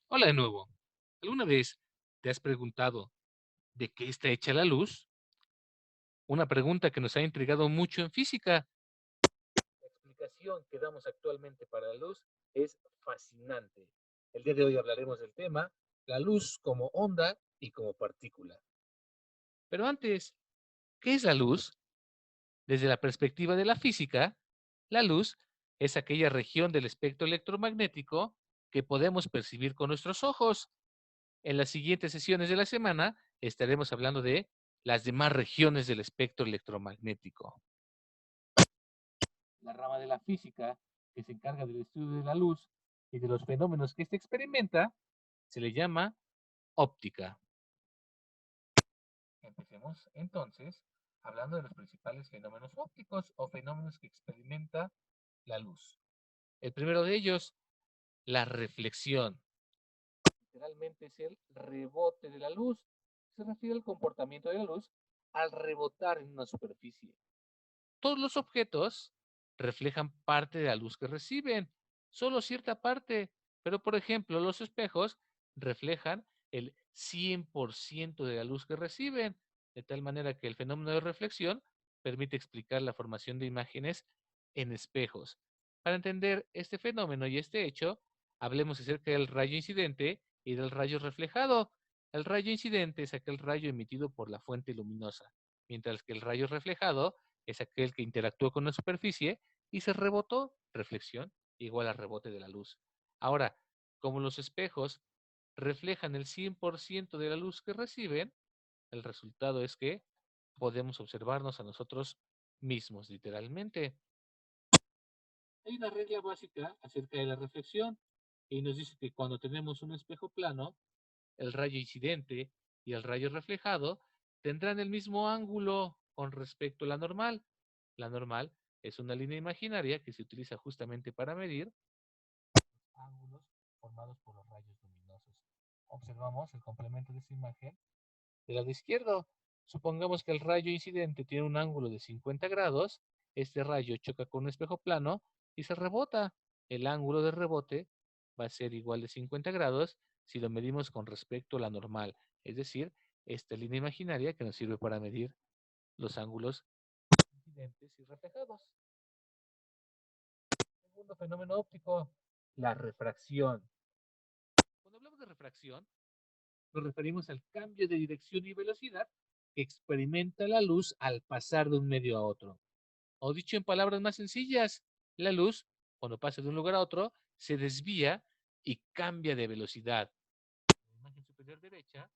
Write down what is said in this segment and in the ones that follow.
Hola de nuevo. ¿Alguna vez te has preguntado de qué está hecha la luz? Una pregunta que nos ha intrigado mucho en física. La explicación que damos actualmente para la luz es fascinante. El día de hoy hablaremos del tema, la luz como onda y como partícula. Pero antes, ¿qué es la luz? Desde la perspectiva de la física, la luz es aquella región del espectro electromagnético que podemos percibir con nuestros ojos. En las siguientes sesiones de la semana estaremos hablando de las demás regiones del espectro electromagnético. La rama de la física que se encarga del estudio de la luz y de los fenómenos que éste experimenta se le llama óptica. Empecemos entonces hablando de los principales fenómenos ópticos o fenómenos que experimenta la luz. El primero de ellos, la reflexión. Literalmente es el rebote de la luz. Se refiere al comportamiento de la luz al rebotar en una superficie. Todos los objetos reflejan parte de la luz que reciben, solo cierta parte, pero por ejemplo los espejos reflejan el 100% de la luz que reciben, de tal manera que el fenómeno de reflexión permite explicar la formación de imágenes en espejos. Para entender este fenómeno y este hecho, hablemos acerca del rayo incidente y del rayo reflejado. El rayo incidente es aquel rayo emitido por la fuente luminosa, mientras que el rayo reflejado es aquel que interactúa con la superficie y se rebotó, reflexión igual a rebote de la luz. Ahora, como los espejos reflejan el 100% de la luz que reciben, el resultado es que podemos observarnos a nosotros mismos, literalmente. Hay una regla básica acerca de la reflexión y nos dice que cuando tenemos un espejo plano, el rayo incidente y el rayo reflejado tendrán el mismo ángulo con respecto a la normal. La normal es una línea imaginaria que se utiliza justamente para medir ángulos formados por los rayos luminosos. Observamos el complemento de esta imagen del lado izquierdo. Supongamos que el rayo incidente tiene un ángulo de 50 grados, este rayo choca con un espejo plano y se rebota. El ángulo de rebote va a ser igual de 50 grados si lo medimos con respecto a la normal, es decir, esta línea imaginaria que nos sirve para medir los ángulos incidentes y reflejados. Segundo fenómeno óptico, la refracción. Cuando hablamos de refracción, nos referimos al cambio de dirección y velocidad que experimenta la luz al pasar de un medio a otro. O dicho en palabras más sencillas, la luz, cuando pasa de un lugar a otro, se desvía y cambia de velocidad. En la imagen superior derecha,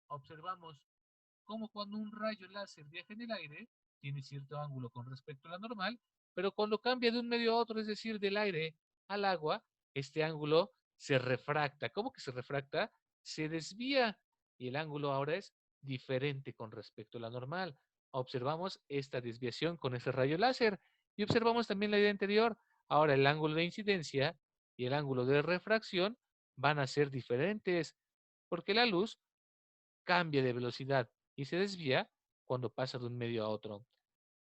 observamos cómo cuando un rayo láser viaja en el aire, tiene cierto ángulo con respecto a la normal, pero cuando cambia de un medio a otro, es decir, del aire al agua, este ángulo se refracta. ¿Cómo que se refracta? Se desvía y el ángulo ahora es diferente con respecto a la normal. Observamos esta desviación con ese rayo láser y observamos también la idea anterior. Ahora el ángulo de incidencia y el ángulo de refracción van a ser diferentes porque la luz cambia de velocidad y se desvía cuando pasa de un medio a otro.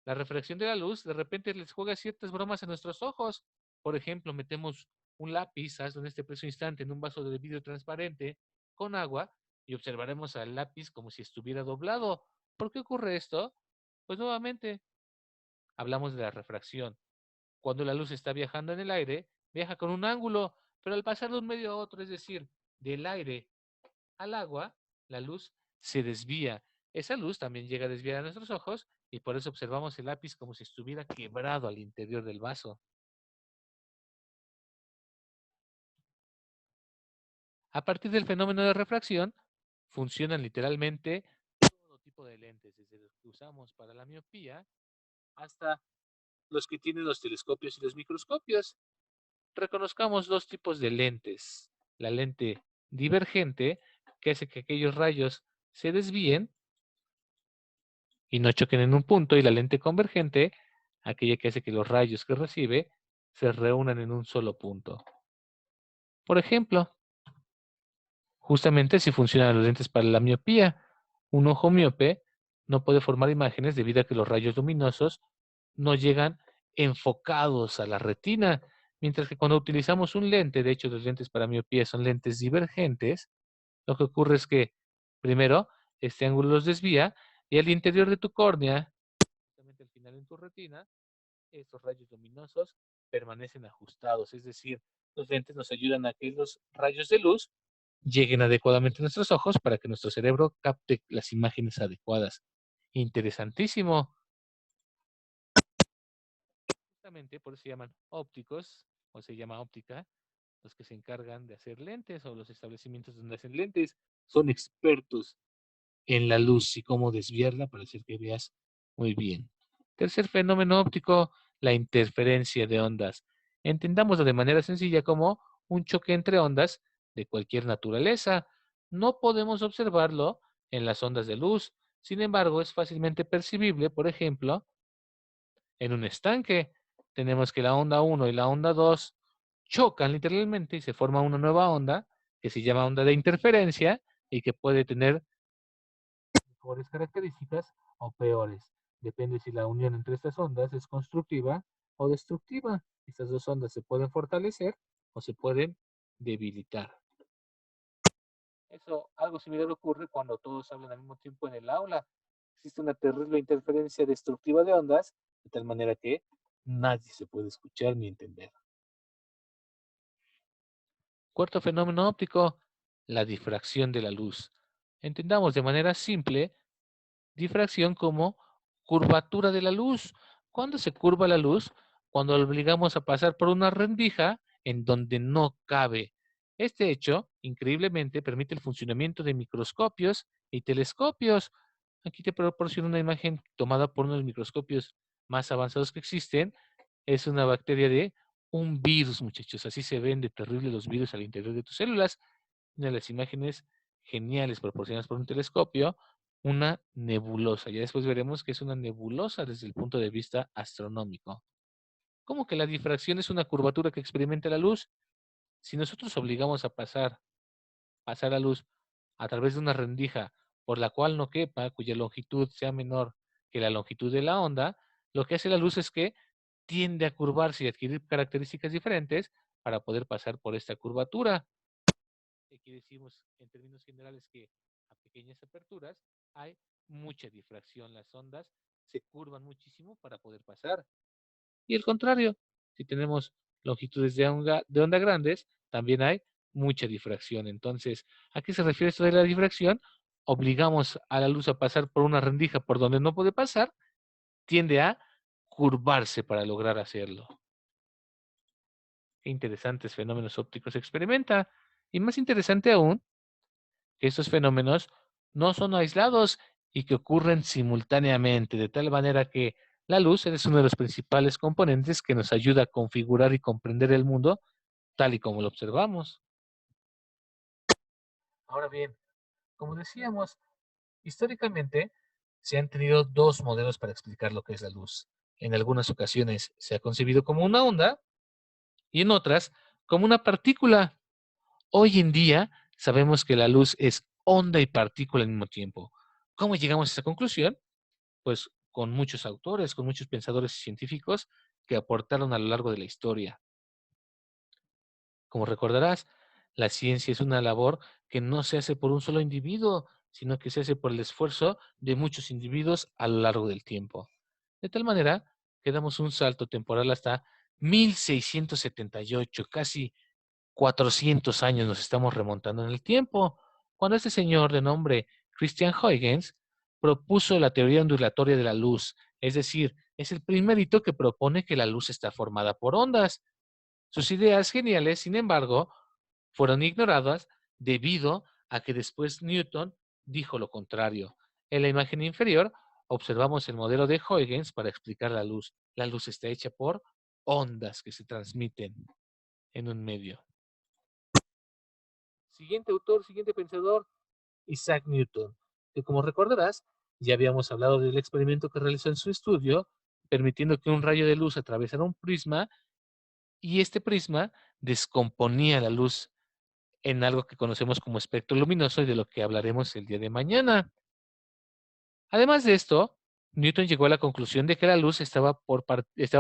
La refracción de la luz de repente les juega ciertas bromas a nuestros ojos. Por ejemplo, metemos un lápiz, hazlo en este preciso instante, en un vaso de vidrio transparente con agua y observaremos al lápiz como si estuviera doblado. ¿Por qué ocurre esto? Pues nuevamente hablamos de la refracción. Cuando la luz está viajando en el aire, viaja con un ángulo, pero al pasar de un medio a otro, es decir, del aire al agua, la luz se desvía. Esa luz también llega a desviar a nuestros ojos y por eso observamos el lápiz como si estuviera quebrado al interior del vaso. A partir del fenómeno de refracción, funcionan literalmente todo tipo de lentes, desde los que usamos para la miopía hasta los que tienen los telescopios y los microscopios. Reconozcamos dos tipos de lentes. La lente divergente, que hace que aquellos rayos se desvíen y no choquen en un punto, y la lente convergente, aquella que hace que los rayos que recibe se reúnan en un solo punto. Por ejemplo, justamente si funcionan los lentes para la miopía, un ojo miope no puede formar imágenes debido a que los rayos luminosos no llegan enfocados a la retina. Mientras que cuando utilizamos un lente, de hecho los lentes para miopía son lentes divergentes, lo que ocurre es que primero este ángulo los desvía y al interior de tu córnea, justamente al final en tu retina, estos rayos luminosos permanecen ajustados, es decir, los lentes nos ayudan a que los rayos de luz lleguen adecuadamente a nuestros ojos para que nuestro cerebro capte las imágenes adecuadas. Interesantísimo. Justamente por eso se llaman ópticos, o se llama óptica, los que se encargan de hacer lentes o los establecimientos donde hacen lentes son expertos en la luz y cómo desviarla para hacer que veas muy bien. Tercer fenómeno óptico, la interferencia de ondas. Entendámoslo de manera sencilla como un choque entre ondas de cualquier naturaleza. No podemos observarlo en las ondas de luz, sin embargo, es fácilmente percibible, por ejemplo, en un estanque. Tenemos que la onda 1 y la onda 2 chocan literalmente y se forma una nueva onda que se llama onda de interferencia y que puede tener mejores características o peores. Depende si la unión entre estas ondas es constructiva o destructiva. Estas dos ondas se pueden fortalecer o se pueden debilitar. Eso, algo similar ocurre cuando todos hablan al mismo tiempo en el aula. Existe una terrible interferencia destructiva de ondas, de tal manera que nadie se puede escuchar ni entender. Cuarto fenómeno óptico, la difracción de la luz. Entendamos de manera simple difracción como curvatura de la luz. ¿Cuándo se curva la luz? Cuando la obligamos a pasar por una rendija en donde no cabe. Este hecho, increíblemente, permite el funcionamiento de microscopios y telescopios. Aquí te proporciono una imagen tomada por uno de los microscopios más avanzados que existen. Es una bacteria de un virus, muchachos. Así se ven de terrible los virus al interior de tus células. Una de las imágenes geniales proporcionadas por un telescopio, una nebulosa. Ya después veremos que es una nebulosa desde el punto de vista astronómico. ¿Cómo que la difracción es una curvatura que experimenta la luz? Si nosotros obligamos a pasar la luz a través de una rendija por la cual no quepa, cuya longitud sea menor que la longitud de la onda, lo que hace la luz es que tiende a curvarse y adquirir características diferentes para poder pasar por esta curvatura. Aquí decimos en términos generales que a pequeñas aperturas hay mucha difracción. Las ondas se curvan muchísimo para poder pasar. Y el contrario, si tenemos longitudes de onda grandes, también hay mucha difracción. Entonces, ¿a qué se refiere esto de la difracción? Obligamos a la luz a pasar por una rendija por donde no puede pasar, tiende a curvarse para lograr hacerlo. Qué interesantes fenómenos ópticos se experimenta. Y más interesante aún, que estos fenómenos no son aislados y que ocurren simultáneamente, de tal manera que la luz es uno de los principales componentes que nos ayuda a configurar y comprender el mundo tal y como lo observamos. Ahora bien, como decíamos, históricamente se han tenido dos modelos para explicar lo que es la luz. En algunas ocasiones se ha concebido como una onda y en otras como una partícula. Hoy en día sabemos que la luz es onda y partícula al mismo tiempo. ¿Cómo llegamos a esa conclusión? Pues con muchos autores, con muchos pensadores y científicos que aportaron a lo largo de la historia. Como recordarás, la ciencia es una labor que no se hace por un solo individuo, sino que se hace por el esfuerzo de muchos individuos a lo largo del tiempo. De tal manera que damos un salto temporal hasta 1678, casi 400 años nos estamos remontando en el tiempo, cuando este señor de nombre Christian Huygens propuso la teoría ondulatoria de la luz, es decir, es el primer hito que propone que la luz está formada por ondas. Sus ideas geniales, sin embargo, fueron ignoradas debido a que después Newton dijo lo contrario. En la imagen inferior observamos el modelo de Huygens para explicar la luz. La luz está hecha por ondas que se transmiten en un medio. Siguiente autor, siguiente pensador, Isaac Newton, que como recordarás, ya habíamos hablado del experimento que realizó en su estudio, permitiendo que un rayo de luz atravesara un prisma y este prisma descomponía la luz en algo que conocemos como espectro luminoso y de lo que hablaremos el día de mañana. Además de esto, Newton llegó a la conclusión de que la luz estaba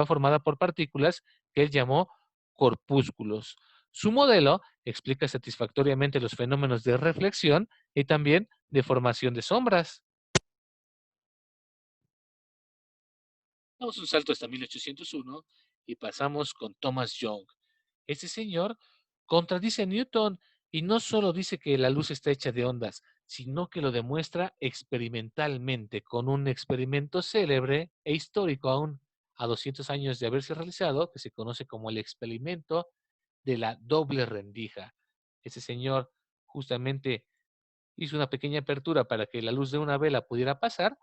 formada por partículas que él llamó corpúsculos. Su modelo explica satisfactoriamente los fenómenos de reflexión y también de formación de sombras. Damos un salto hasta 1801 y pasamos con Thomas Young. Este señor contradice a Newton y no solo dice que la luz está hecha de ondas, sino que lo demuestra experimentalmente con un experimento célebre e histórico aún a 200 años de haberse realizado, que se conoce como el experimento de la doble rendija. Ese señor justamente hizo una pequeña apertura para que la luz de una vela pudiera pasar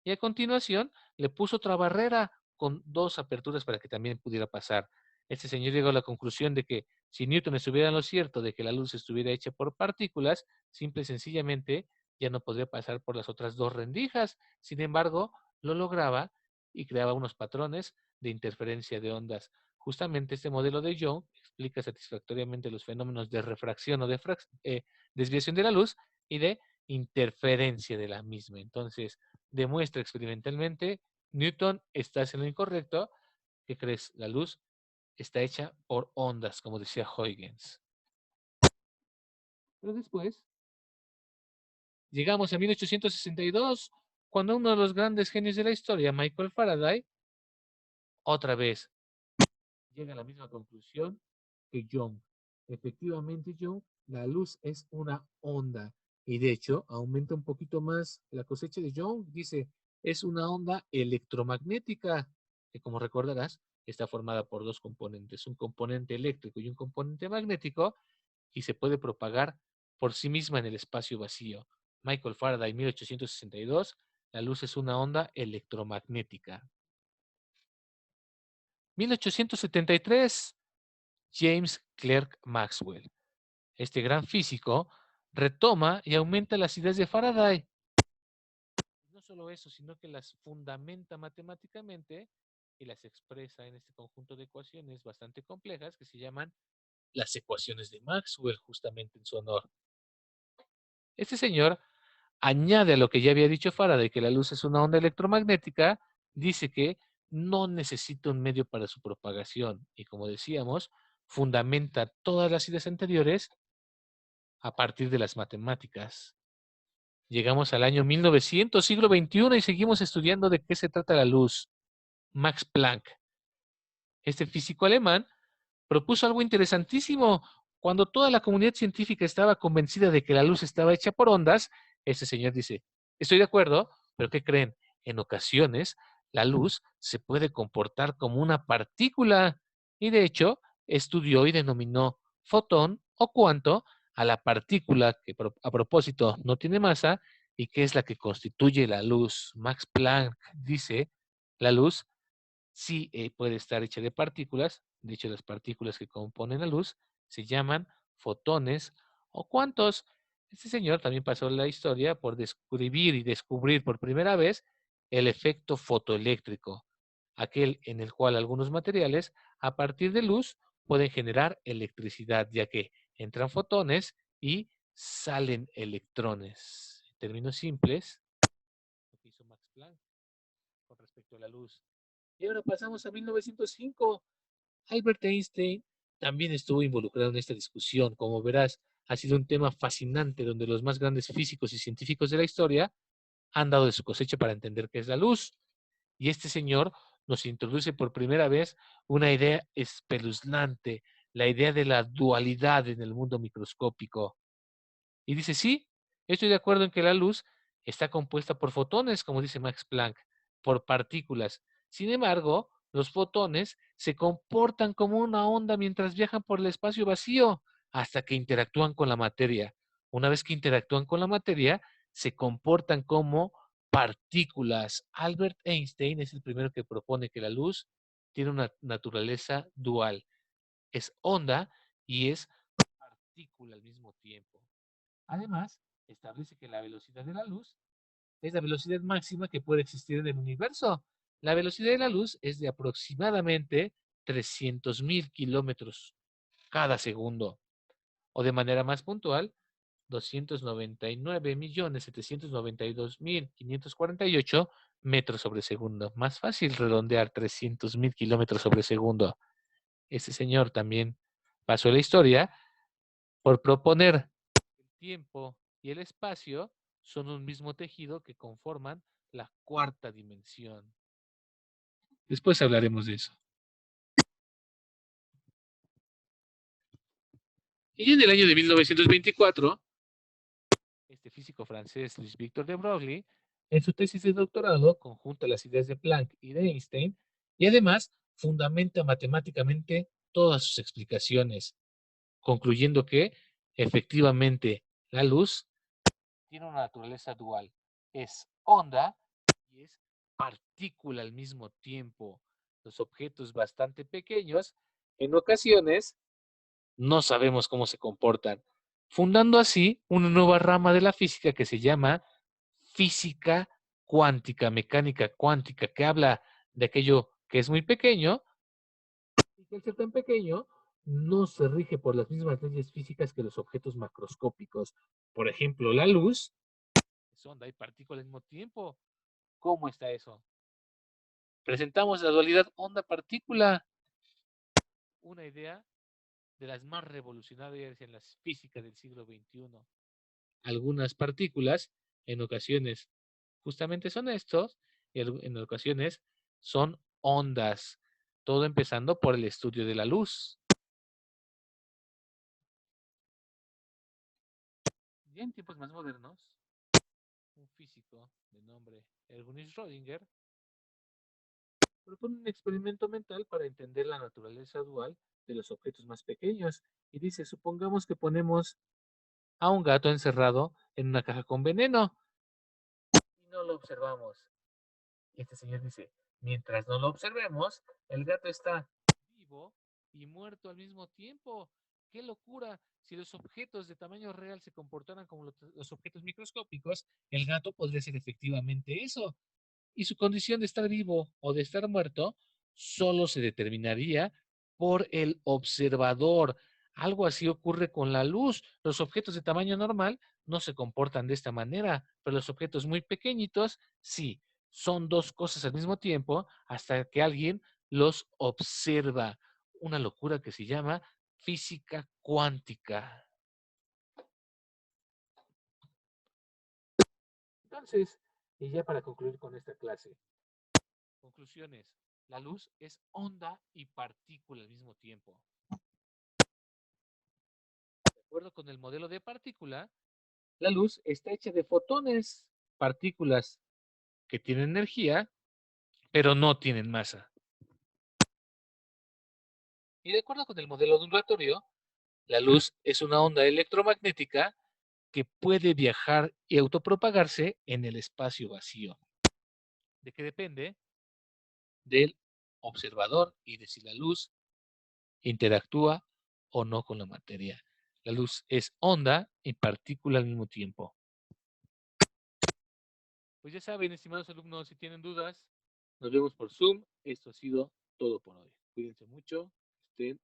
y a continuación le puso otra barrera con dos aperturas para que también pudiera pasar. Este señor llegó a la conclusión de que si Newton estuviera en lo cierto de que la luz estuviera hecha por partículas, simple y sencillamente ya no podría pasar por las otras dos rendijas. Sin embargo, lo lograba y creaba unos patrones de interferencia de ondas. Justamente este modelo de Young explica satisfactoriamente los fenómenos de refracción o de desviación de la luz y de interferencia de la misma. Entonces, demuestra experimentalmente, Newton, estás en lo incorrecto. ¿Qué crees? La luz está hecha por ondas, como decía Huygens. Pero después llegamos a 1862, cuando uno de los grandes genios de la historia, Michael Faraday, otra vez llega a la misma conclusión que Young. Efectivamente, Young, la luz es una onda. Y de hecho, aumenta un poquito más la cosecha de Young. Dice, es una onda electromagnética, que como recordarás, está formada por dos componentes, un componente eléctrico y un componente magnético, y se puede propagar por sí misma en el espacio vacío. Michael Faraday, 1862, la luz es una onda electromagnética. 1873, James Clerk Maxwell. Este gran físico retoma y aumenta las ideas de Faraday. No solo eso, sino que las fundamenta matemáticamente y las expresa en este conjunto de ecuaciones bastante complejas que se llaman las ecuaciones de Maxwell, justamente en su honor. Este señor añade a lo que ya había dicho Faraday, que la luz es una onda electromagnética, dice que no necesita un medio para su propagación y, como decíamos, fundamenta todas las ideas anteriores a partir de las matemáticas. Llegamos al año 1900, siglo XXI, y seguimos estudiando de qué se trata la luz. Max Planck, este físico alemán, propuso algo interesantísimo. Cuando toda la comunidad científica estaba convencida de que la luz estaba hecha por ondas, ese señor dice, estoy de acuerdo, pero ¿qué creen? En ocasiones, la luz se puede comportar como una partícula. Y de hecho, estudió y denominó fotón o cuanto a la partícula que a propósito no tiene masa y que es la que constituye la luz. Max Planck dice, la luz sí puede estar hecha de partículas. De hecho, las partículas que componen la luz se llaman fotones o cuantos. Este señor también pasó la historia por describir y descubrir por primera vez el efecto fotoeléctrico, aquel en el cual algunos materiales, a partir de luz, pueden generar electricidad, ya que entran fotones y salen electrones. En términos simples, lo que hizo Max Planck con respecto a la luz. Y ahora pasamos a 1905. Albert Einstein también estuvo involucrado en esta discusión. Como verás, ha sido un tema fascinante donde los más grandes físicos y científicos de la historia han dado de su cosecha para entender qué es la luz. Y este señor nos introduce por primera vez una idea espeluznante, la idea de la dualidad en el mundo microscópico. Y dice, sí, estoy de acuerdo en que la luz está compuesta por fotones, como dice Max Planck, por partículas. Sin embargo, los fotones se comportan como una onda mientras viajan por el espacio vacío hasta que interactúan con la materia. Una vez que interactúan con la materia, se comportan como partículas. Albert Einstein es el primero que propone que la luz tiene una naturaleza dual. Es onda y es partícula al mismo tiempo. Además, establece que la velocidad de la luz es la velocidad máxima que puede existir en el universo. La velocidad de la luz es de aproximadamente 300.000 kilómetros cada segundo, o de manera más puntual, 299.792.548 metros sobre segundo. Más fácil redondear 300.000 kilómetros sobre segundo. ese señor también pasó la historia por proponer el tiempo y el espacio son un mismo tejido que conforman la cuarta dimensión. Después hablaremos de eso. Y en el año de 1924, este físico francés Louis Victor de Broglie, en su tesis de doctorado, conjunta las ideas de Planck y de Einstein y además fundamenta matemáticamente todas sus explicaciones, concluyendo que efectivamente la luz tiene una naturaleza dual. Es onda y es partícula al mismo tiempo. Los objetos bastante pequeños, en ocasiones, no sabemos cómo se comportan, fundando así una nueva rama de la física que se llama física cuántica, mecánica cuántica, que habla de aquello que es muy pequeño y que al ser tan pequeño no se rige por las mismas leyes físicas que los objetos macroscópicos. Por ejemplo, la luz es onda y partícula al mismo tiempo. ¿Cómo está eso? Presentamos la dualidad onda-partícula, una idea de las más revolucionarias en la física del siglo XXI. Algunas partículas, en ocasiones, justamente son estos, y en ocasiones son ondas. Todo empezando por el estudio de la luz. Ya en tiempos más modernos, un físico de nombre Erwin Schrödinger propone un experimento mental para entender la naturaleza dual de los objetos más pequeños. Y dice, supongamos que ponemos a un gato encerrado en una caja con veneno y no lo observamos. Y este señor dice, mientras no lo observemos, el gato está vivo y muerto al mismo tiempo. ¡Qué locura! Si los objetos de tamaño real se comportaran como los objetos microscópicos, el gato podría ser efectivamente eso. Y su condición de estar vivo o de estar muerto solo se determinaría por el observador. Algo así ocurre con la luz. Los objetos de tamaño normal no se comportan de esta manera, pero los objetos muy pequeñitos sí. Son dos cosas al mismo tiempo hasta que alguien los observa. Una locura que se llama física cuántica. Entonces, y ya para concluir con esta clase, conclusiones. La luz es onda y partícula al mismo tiempo. De acuerdo con el modelo de partícula, la luz está hecha de fotones, partículas que tienen energía, pero no tienen masa. Y de acuerdo con el modelo ondulatorio, la luz es una onda electromagnética que puede viajar y autopropagarse en el espacio vacío. ¿De qué depende? Del observador y de si la luz interactúa o no con la materia. La luz es onda y partícula al mismo tiempo. Pues ya saben, estimados alumnos, si tienen dudas, nos vemos por Zoom. Esto ha sido todo por hoy. Cuídense mucho, estén